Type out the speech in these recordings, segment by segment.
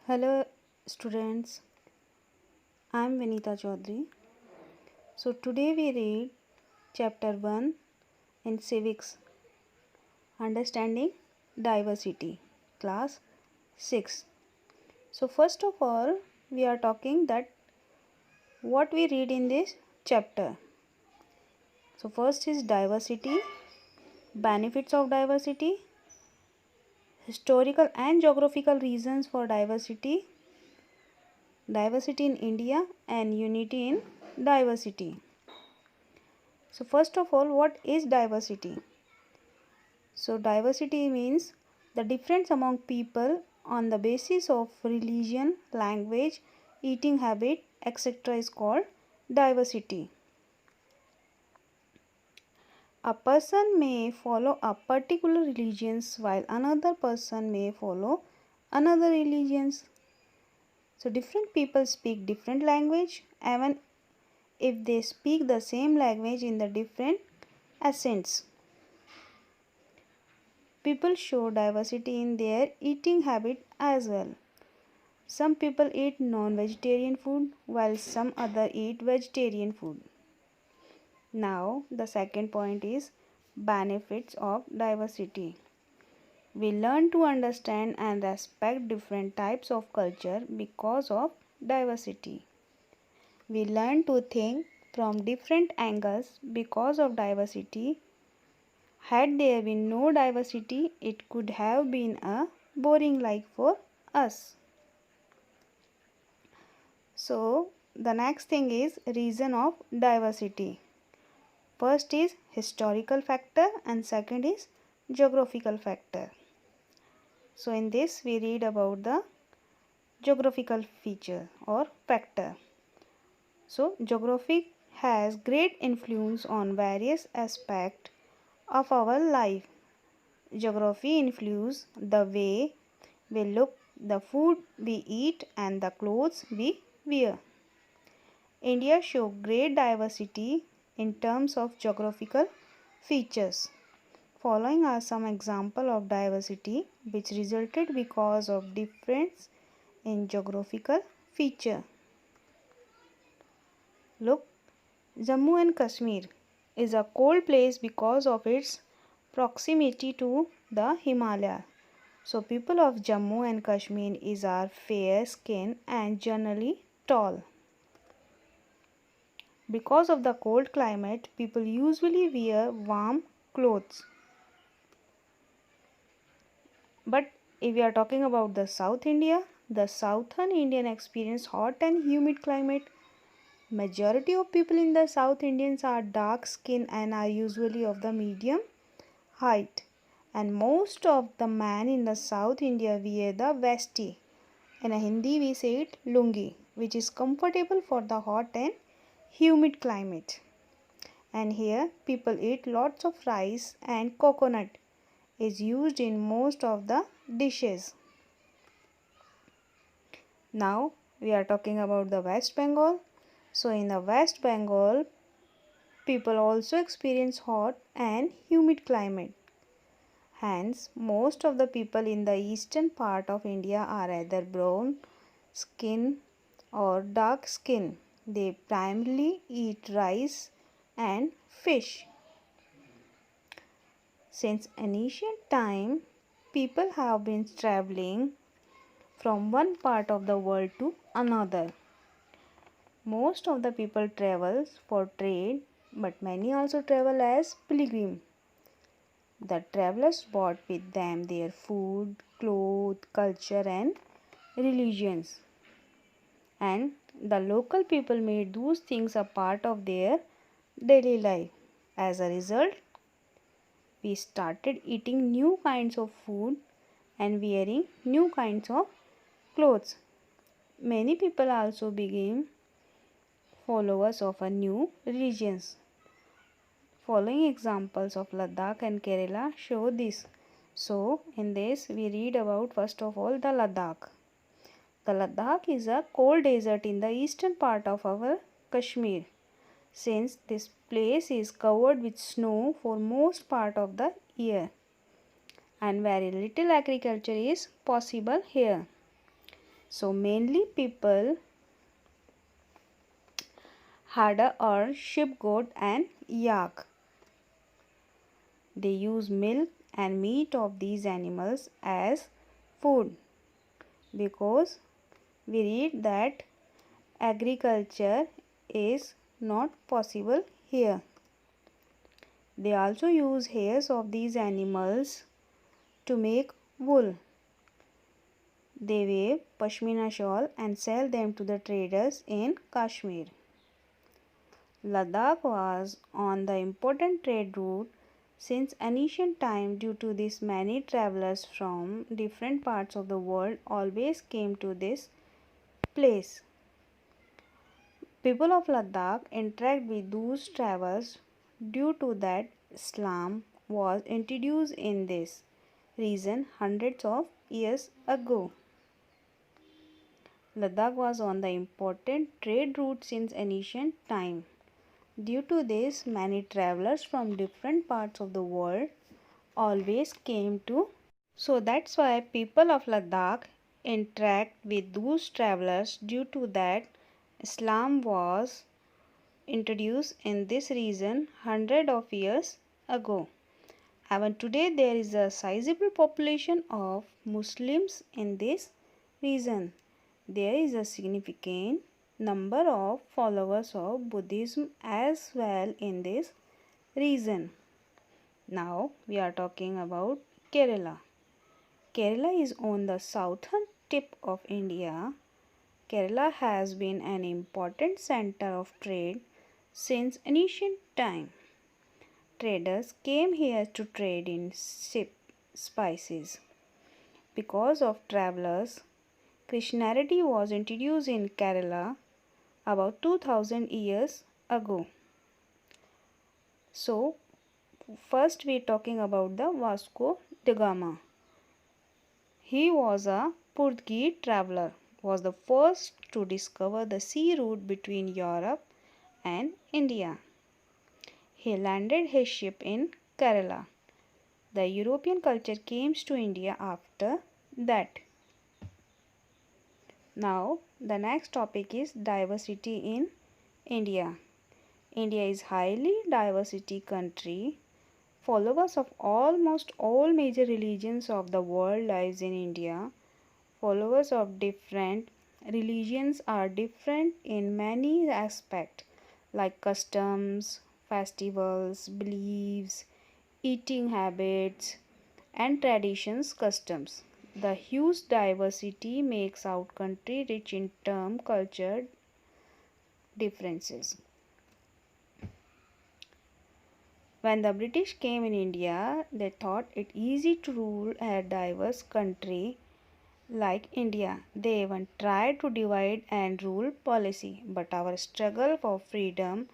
Hello students, I am Vinita Chaudhary. So today we read chapter 1 in civics, understanding diversity, class 6. So first of all we are talking that what we read in this chapter. So first is diversity, benefits of diversity, historical and geographical reasons for diversity, diversity in India and unity in diversity. So first of all, what is diversity? So diversity means the difference among people on the basis of religion, language, eating habit, etc. is called diversity. A person may follow a particular religion while another person may follow another religion. So different people speak different language even if they speak the same language in the different accents. People show diversity in their eating habit as well. Some people eat non-vegetarian food while some other eat vegetarian food. Now the second point is benefits of diversity. We learn to understand and respect different types of culture because of diversity. We learn to think from different angles because of diversity. Had there been no diversity, it could have been a boring life for us. So, the next thing is reason of diversity. First is historical factor and second is geographical factor. So, in this we read about the geographical feature or factor. So, geography has great influence on various aspects of our life. Geography influences the way we look, the food we eat and the clothes we wear. India shows great diversity in terms of geographical features. Following are some examples of diversity which resulted because of difference in geographical feature. Look, Jammu and Kashmir is a cold place because of its proximity to the Himalaya. So people of Jammu and Kashmir are fair skinned and generally tall. Because of the cold climate, people usually wear warm clothes. But if we are talking about the South India, the southern Indian experience hot and humid climate. Majority of people in the South Indians are dark skinned and are usually of the medium height. And most of the men in the South India wear the vesti. In Hindi we say it lungi, which is comfortable for the hot and humid climate. And here people eat lots of rice and coconut is used in most of the dishes. Now we are talking about the West Bengal. So in the West Bengal, people also experience hot and humid climate. Hence, most of the people in the eastern part of India are either brown skin or dark skin. They primarily eat rice and fish. Since ancient time, people have been traveling from one part of the world to another. Most of the people travel for trade, but many also travel as pilgrim. The travelers brought with them their food, clothes, culture and religions. And the local people made those things a part of their daily life. As a result, we started eating new kinds of food and wearing new kinds of clothes. Many people also became followers of a new religions. Following examples of Ladakh and Kerala show this. So, in this we read about first of all the Ladakh. The Ladakh is a cold desert in the eastern part of our Kashmir. Since this place is covered with snow for most part of the year and very little agriculture is possible here. So mainly people herder or sheep, goat and yak. They use milk and meat of these animals as food because we read that agriculture is not possible here. They also use hairs of these animals to make wool. They weave pashmina shawl and sell them to the traders in Kashmir. Ladakh was on the important trade route since ancient time. Due to this, many travelers from different parts of the world always came to this place. People of Ladakh interact with those travels due to that Islam was introduced in this region hundreds of years ago. Ladakh was on the important trade route since ancient time. Due to this, many travelers from different parts of the world always came to. So that's why people of Ladakh interact with those travelers due to that Islam was introduced in this region hundred of years ago. Even today there is a sizable population of Muslims in this region. There is a significant number of followers of Buddhism as well in this region. Now we are talking about Kerala. Kerala is on the southern tip of India. Kerala has been an important center of trade since ancient time. Traders came here to trade in spices. Because of travelers, Christianity was introduced in Kerala about 2000 years ago. So, first we are talking about the Vasco da Gama. He was a Portuguese traveler, was the first to discover the sea route between Europe and India. He landed his ship in Kerala. The European culture came to India after that. Now, the next topic is diversity in India. India is highly diversity country. Followers of almost all major religions of the world lives in India. Followers of different religions are different in many aspects like customs, festivals, beliefs, eating habits and traditions customs. The huge diversity makes our country rich in term culture differences. When the British came in India, they thought it easy to rule a diverse country like India. They even tried to divide and rule policy, but our struggle for freedom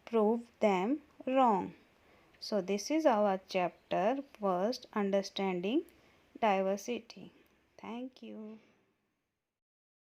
proved them wrong. So this is our chapter first, understanding diversity. Thank you.